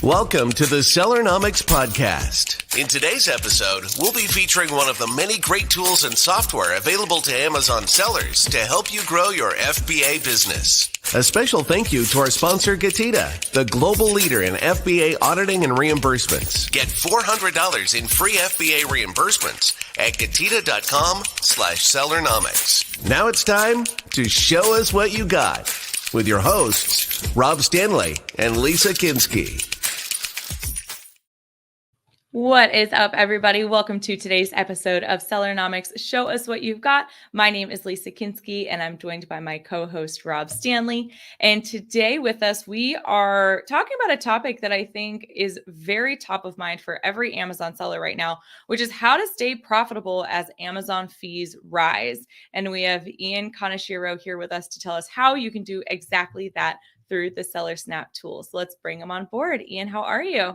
Welcome to the Sellernomics podcast. In today's episode, we'll be featuring one of the many great tools and software available to Amazon sellers to help you grow your FBA business. A special thank you to our sponsor, Getida, the global leader in FBA auditing and reimbursements. Get $400 in free FBA reimbursements at Getida.com/Sellernomics. Now it's time to show us what you got with your hosts, Rob Stanley and Lisa Kinski. What is up, everybody? Welcome to today's episode of Sellernomics. Show us what you've got. My name is Lisa Kinski, and I'm joined by my co-host, Rob Stanley. And today with us, we are talking about a topic that I think is very top of mind for every Amazon seller right now, which is how to stay profitable as Amazon fees rise. And we have Kaneshiro here with us to tell us how you can do exactly that through the SellerSnap tool. So let's bring him on board. Ian, how are you?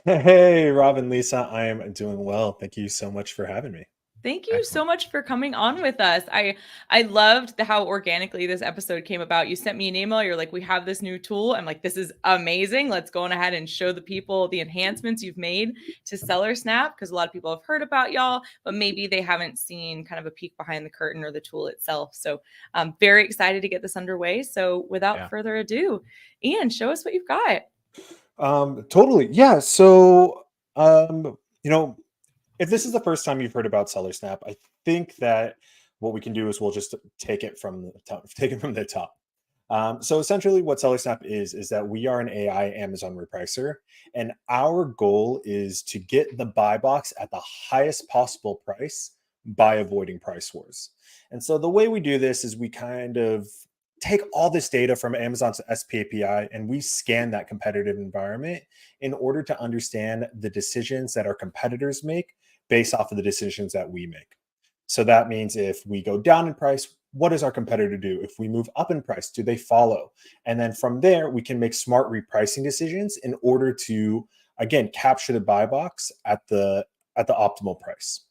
Hey, Rob and Lisa, I am doing well. Thank you so much for having me. Thank you so much for coming on with us. I loved how organically this episode came about. You sent me an email. You're like, we have this new tool. I'm like, this is amazing. Let's go on ahead and show the people the enhancements you've made to SellerSnap, because a lot of people have heard about y'all, but maybe they haven't seen kind of a peek behind the curtain or the tool itself. So I'm very excited to get this underway. So without further ado, Ian, show us what you've got. Totally. Yeah. So, if this is the first time you've heard about SellerSnap, I think that what we can do is we'll just take it from the top. So essentially what SellerSnap is that we are an AI Amazon repricer, and our goal is to get the buy box at the highest possible price by avoiding price wars. And so the way we do this is we kind of take all this data from Amazon's SP API and we scan that competitive environment in order to understand the decisions that our competitors make based off of the decisions that we make. So that means if we go down in price, what does our competitor do? If we move up in price, do they follow? And then from there, we can make smart repricing decisions in order to, again, capture the buy box at the optimal price.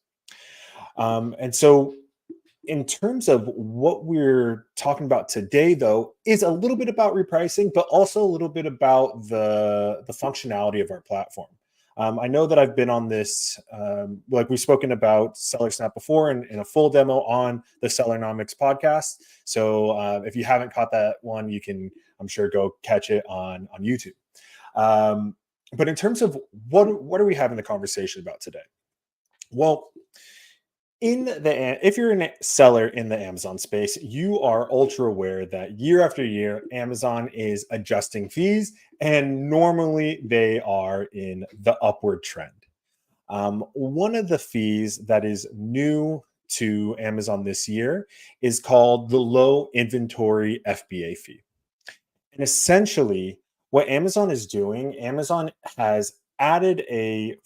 And so in terms of what we're talking about today, though, is a little bit about repricing, but also a little bit about the functionality of our platform. I know that I've been on this, like we've spoken about SellerSnap before in a full demo on the Sellernomics podcast. So if you haven't caught that one, you can, I'm sure, go catch it on YouTube. But in terms of what are we having the conversation about today? Well, if you're a seller in the Amazon space, you are ultra aware that year after year, Amazon is adjusting fees, and normally they are in the upward trend. One of the fees that is new to Amazon this year is called the low inventory FBA fee. And essentially, what Amazon is doing, Amazon has added an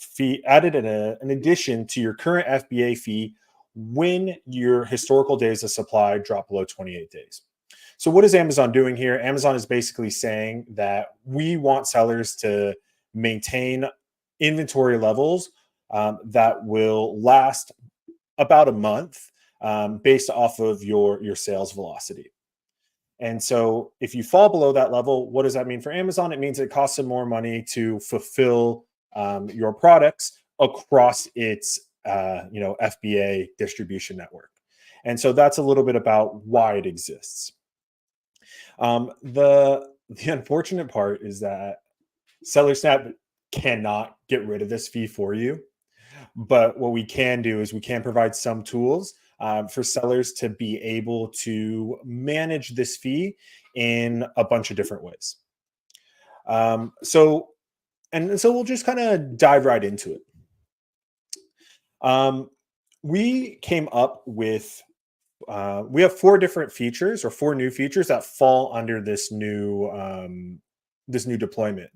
addition to your current FBA fee when your historical days of supply drop below 28 days. So what is Amazon doing here? Amazon is basically saying that we want sellers to maintain inventory levels that will last about a month based off of your sales velocity. And so if you fall below that level, what does that mean for Amazon? It means it costs them more money to fulfill your products across its FBA distribution network. And so that's a little bit about why it exists. The unfortunate part is that SellerSnap cannot get rid of this fee for you. But what we can do is we can provide some tools for sellers to be able to manage this fee in a bunch of different ways. So we'll just kind of dive right into it. We came up with, we have four different features or four new features that fall under this new deployment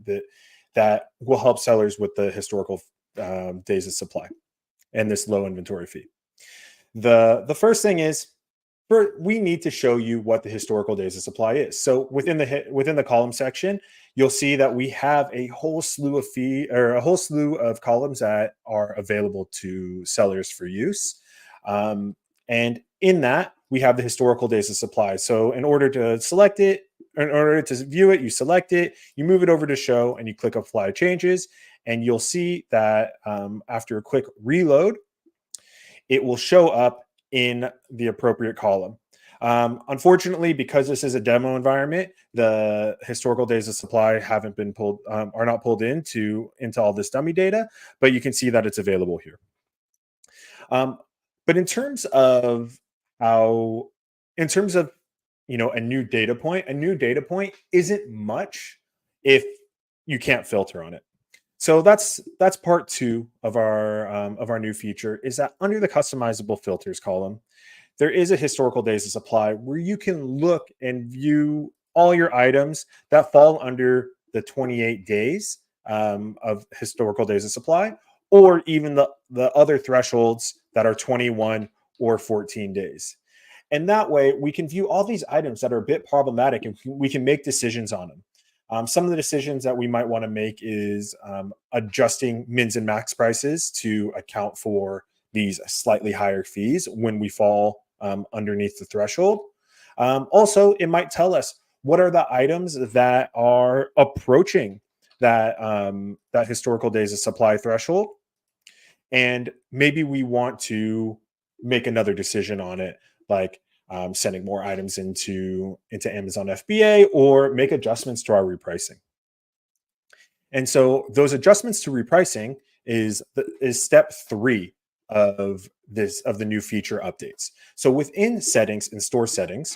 that will help sellers with the historical days of supply and this low inventory fee. The first thing is we need to show you what the historical days of supply is. So within the column section, you'll see that we have a whole slew of columns that are available to sellers for use. And in that, we have the historical days of supply. So in order to select it, view it, you select it, you move it over to show, and you click apply changes. And you'll see that after a quick reload, it will show up in the appropriate column. Unfortunately, because this is a demo environment, the historical days of supply haven't been pulled, are not pulled into all this dummy data, but you can see that it's available here. But in terms of a new data point isn't much if you can't filter on it. So that's part two of our new feature, is that under the customizable filters column, there is a historical days of supply where you can look and view all your items that fall under the 28 days of historical days of supply, or even the other thresholds that are 21 or 14 days. And that way we can view all these items that are a bit problematic, and we can make decisions on them. Some of the decisions that we might want to make is adjusting mins and max prices to account for these slightly higher fees when we fall underneath the threshold. Also, it might tell us what are the items that are approaching that historical days of supply threshold, and maybe we want to make another decision on it, like sending more items into Amazon FBA, or make adjustments to our repricing. And so those adjustments to repricing is step 3 of the new feature updates. So within settings and store settings,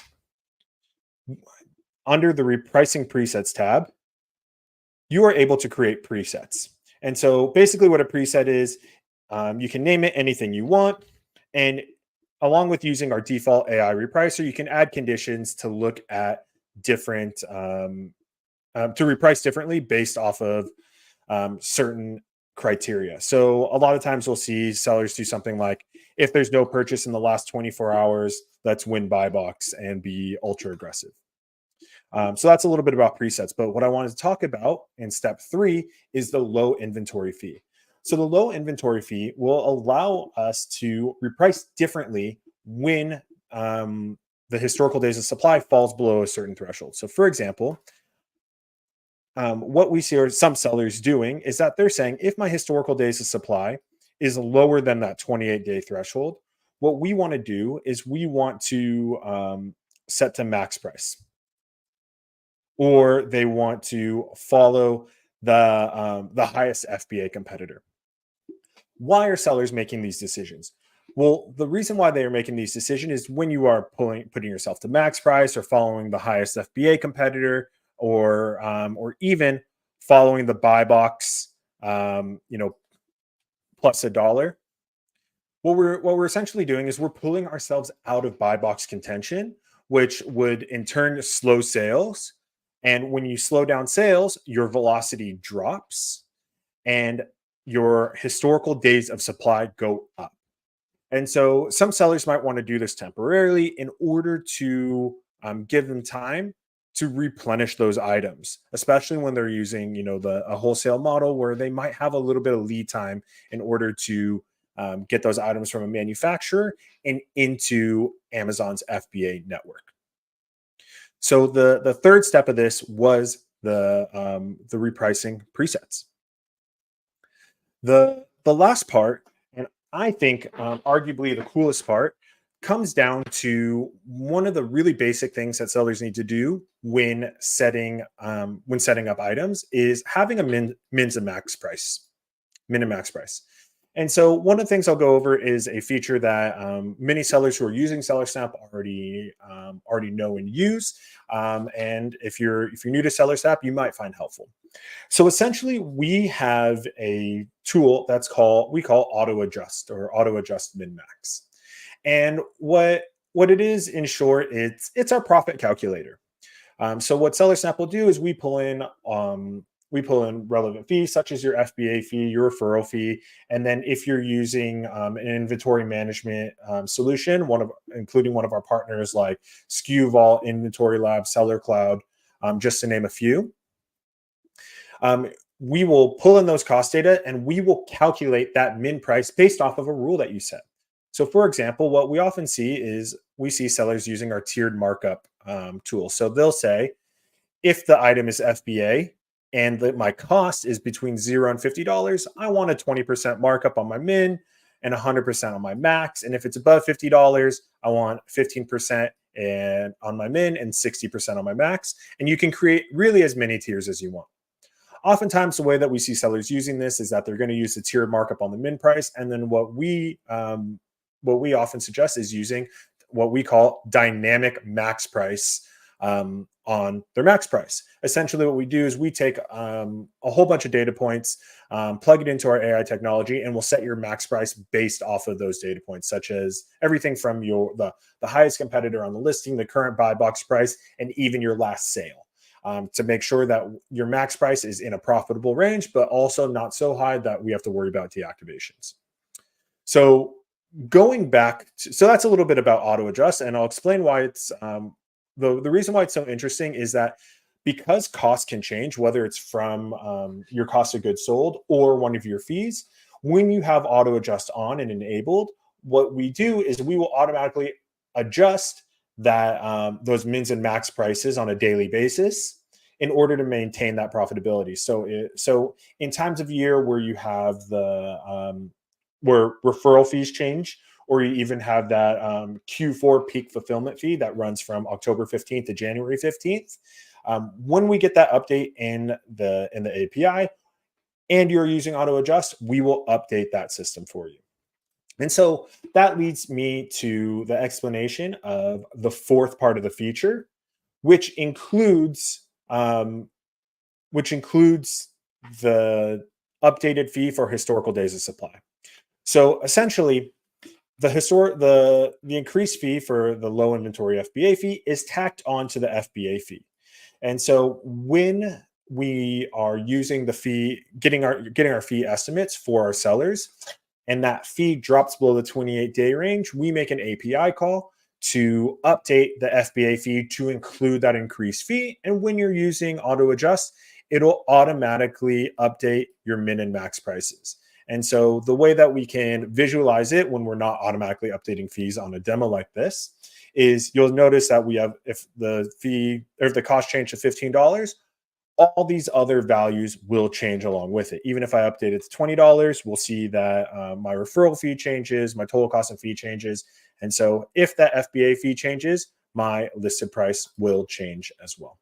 under the repricing presets tab, you are able to create presets. And so basically what a preset is, you can name it anything you want, and along with using our default AI repricer, you can add conditions to look at different, to reprice differently based off of certain criteria. So a lot of times we'll see sellers do something like, if there's no purchase in the last 24 hours, let's win buy box and be ultra aggressive. So that's a little bit about presets. But what I wanted to talk about in step 3 is the low inventory fee. So the low inventory fee will allow us to reprice differently when the historical days of supply falls below a certain threshold. So for example, what we see some sellers doing is that they're saying, if my historical days of supply is lower than that 28-day threshold, what we want to do is we want to set to max price, or they want to follow the highest FBA competitor. Why are sellers making these decisions? Well, the reason why they are making these decisions is when you are putting yourself to max price, or following the highest FBA competitor, or even following the buy box, plus $1. What we're essentially doing is we're pulling ourselves out of buy box contention, which would in turn slow sales. And when you slow down sales, your velocity drops, and your historical days of supply go up. And so some sellers might want to do this temporarily in order to give them time to replenish those items, especially when they're using, a wholesale model where they might have a little bit of lead time in order to get those items from a manufacturer and into Amazon's FBA network. So the third step of this was the repricing presets. The last part, and I think arguably the coolest part, comes down to one of the really basic things that sellers need to do when setting up items, is having a min and max price. And so one of the things I'll go over is a feature that many sellers who are using SellerSnap already know and use. And if you're new to SellerSnap, you might find helpful. So essentially, we have a tool we call auto adjust, or auto adjust min max. And what it is, in short, it's our profit calculator. So what SellerSnap will do is we pull in relevant fees, such as your FBA fee, your referral fee, and then if you're using an inventory management solution, including one of our partners like SKU Vault, Inventory Lab, Seller Cloud, just to name a few, we will pull in those cost data, and we will calculate that min price based off of a rule that you set. So for example, what we often see is we see sellers using our tiered markup tool. So they'll say, if the item is FBA and my cost is between $0 and $50, I want a 20% markup on my min and 100% on my max. And if it's above $50, I want 15% and on my min and 60% on my max. And you can create really as many tiers as you want. Oftentimes, the way that we see sellers using this is that they're going to use the tiered markup on the min price. And then what we often suggest is using what we call dynamic max price on their max price. Essentially, what we do is we take a whole bunch of data points, plug it into our AI technology, and we'll set your max price based off of those data points, such as everything from the highest competitor on the listing, the current buy box price, and even your last sale. To make sure that your max price is in a profitable range, but also not so high that we have to worry about deactivations. So going back, so that's a little bit about auto adjust, and I'll explain why it's the reason why it's so interesting is that because costs can change, whether it's from your cost of goods sold or one of your fees, when you have auto adjust on and enabled, what we do is we will automatically adjust that those mins and max prices on a daily basis in order to maintain that profitability. So in times of year where you have where referral fees change, or you even have that Q4 peak fulfillment fee that runs from October 15th to January 15th. When we get that update in the API and you're using auto adjust, we will update that system for you. And so that leads me to the explanation of the fourth part of the feature, which includes the updated fee for historical days of supply. So essentially, the increased fee for the low inventory FBA fee is tacked onto the FBA fee. And so when we are using the fee, getting our fee estimates for our sellers, and that fee drops below the 28-day range, we make an API call to update the FBA fee to include that increased fee. And when you're using auto adjust, it'll automatically update your min and max prices. And so the way that we can visualize it when we're not automatically updating fees on a demo like this is you'll notice that we have, if the cost changed to $15, all these other values will change along with it. Even if I update it to $20, we'll see that my referral fee changes, my total cost and fee changes. And so if that FBA fee changes, my listed price will change as well.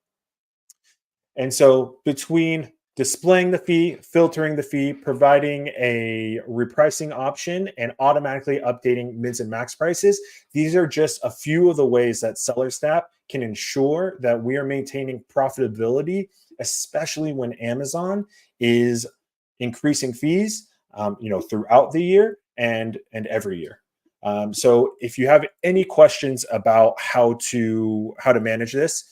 And so between displaying the fee, filtering the fee, providing a repricing option, and automatically updating mids and max prices, these are just a few of the ways that SellerSnap can ensure that we are maintaining profitability, especially when Amazon is increasing fees, throughout the year and every year. So if you have any questions about how to manage this,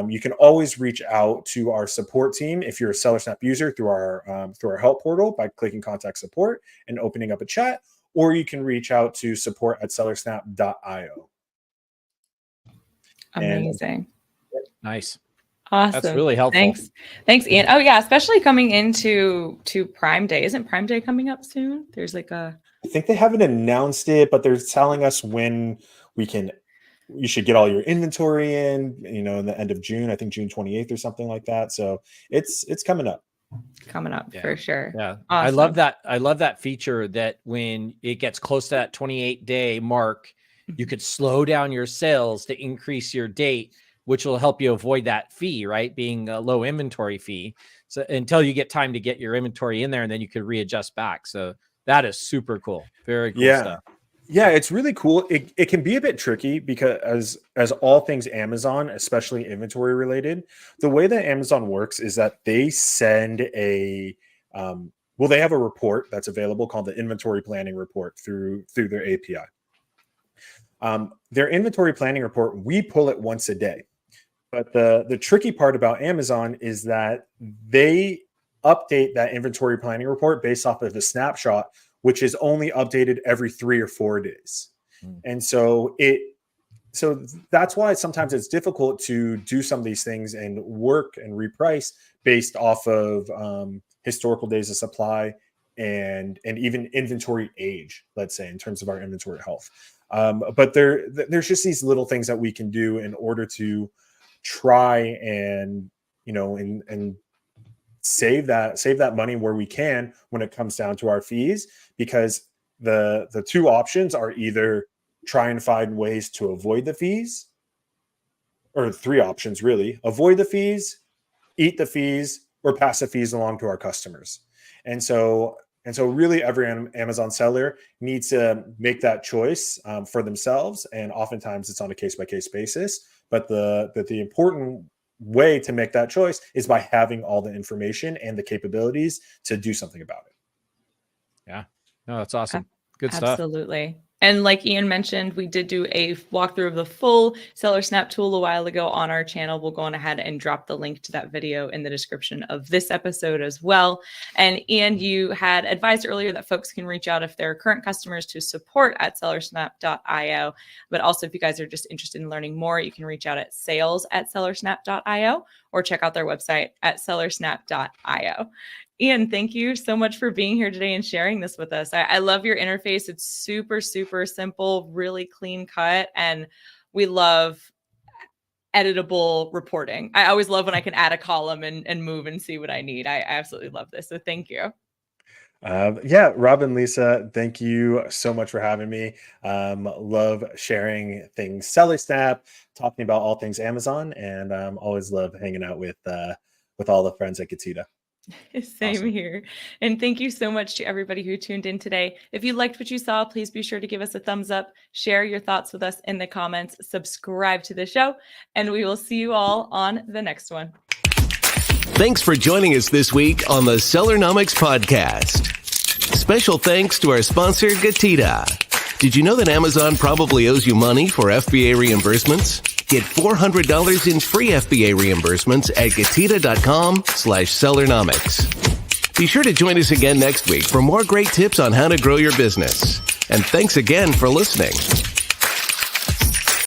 you can always reach out to our support team if you're a SellerSnap user through our help portal by clicking contact support and opening up a chat, or you can reach out to support@sellersnap.io. Amazing. Nice. Awesome. That's really helpful. Thanks, Ian. Oh yeah, especially coming into Prime Day. Isn't Prime Day coming up soon? There's I think they haven't announced it, but they're telling us when you should get all your inventory in the end of June, I think June 28th or something like that. So it's coming up. For sure. Yeah. Awesome. I love that feature that when it gets close to that 28-day mark, you could slow down your sales to increase your date, which will help you avoid that fee, right? Being a low inventory fee. So until you get time to get your inventory in there, and then you could readjust back. So that is super cool. Very cool stuff. Yeah, it's really cool. It can be a bit tricky because as all things Amazon, especially inventory related, the way that Amazon works is that they send they have a report that's available called the inventory planning report through their API. Their inventory planning report, we pull it once a day. But the tricky part about Amazon is that they update that inventory planning report based off of a snapshot, which is only updated every 3 or 4 days. And so that's why sometimes it's difficult to do some of these things and work and reprice based off of historical days of supply and even inventory age, let's say, in terms of our inventory health. But there's just these little things that we can do in order to try and and save that money where we can when it comes down to our fees, because the two options are either try and find ways to avoid the fees, or three options really: avoid the fees, eat the fees, or pass the fees along to our customers. And so really every Amazon seller needs to make that choice for themselves. And oftentimes it's on a case-by-case basis. But the important way to make that choice is by having all the information and the capabilities to do something about it. Yeah. No, that's awesome. Good stuff. Absolutely. And like Ian mentioned, we did do a walkthrough of the full Sellersnap tool a while ago on our channel. We'll go on ahead and drop the link to that video in the description of this episode as well. And Ian, you had advised earlier that folks can reach out if they're current customers to support@sellersnap.io. But also, if you guys are just interested in learning more, you can reach out at sales@sellersnap.io or check out their website at sellersnap.io. Ian, thank you so much for being here today and sharing this with us. I love your interface. It's super, super simple, really clean cut, and we love editable reporting. I always love when I can add a column and move and see what I need. I absolutely love this. So thank you. Yeah, Rob and Lisa, thank you so much for having me. Love sharing things Sellersnap, talking about all things Amazon, and always love hanging out with all the friends at Getida. Same awesome. Here. And thank you so much to everybody who tuned in today. If you liked what you saw, please be sure to give us a thumbs up, share your thoughts with us in the comments, subscribe to the show, and we will see you all on the next one. Thanks for joining us this week on the Sellernomics podcast. Special thanks to our sponsor, Getida. Did you know that Amazon probably owes you money for FBA reimbursements? Get $400 in free FBA reimbursements at Getida.com/Sellernomics. Be sure to join us again next week for more great tips on how to grow your business. And thanks again for listening.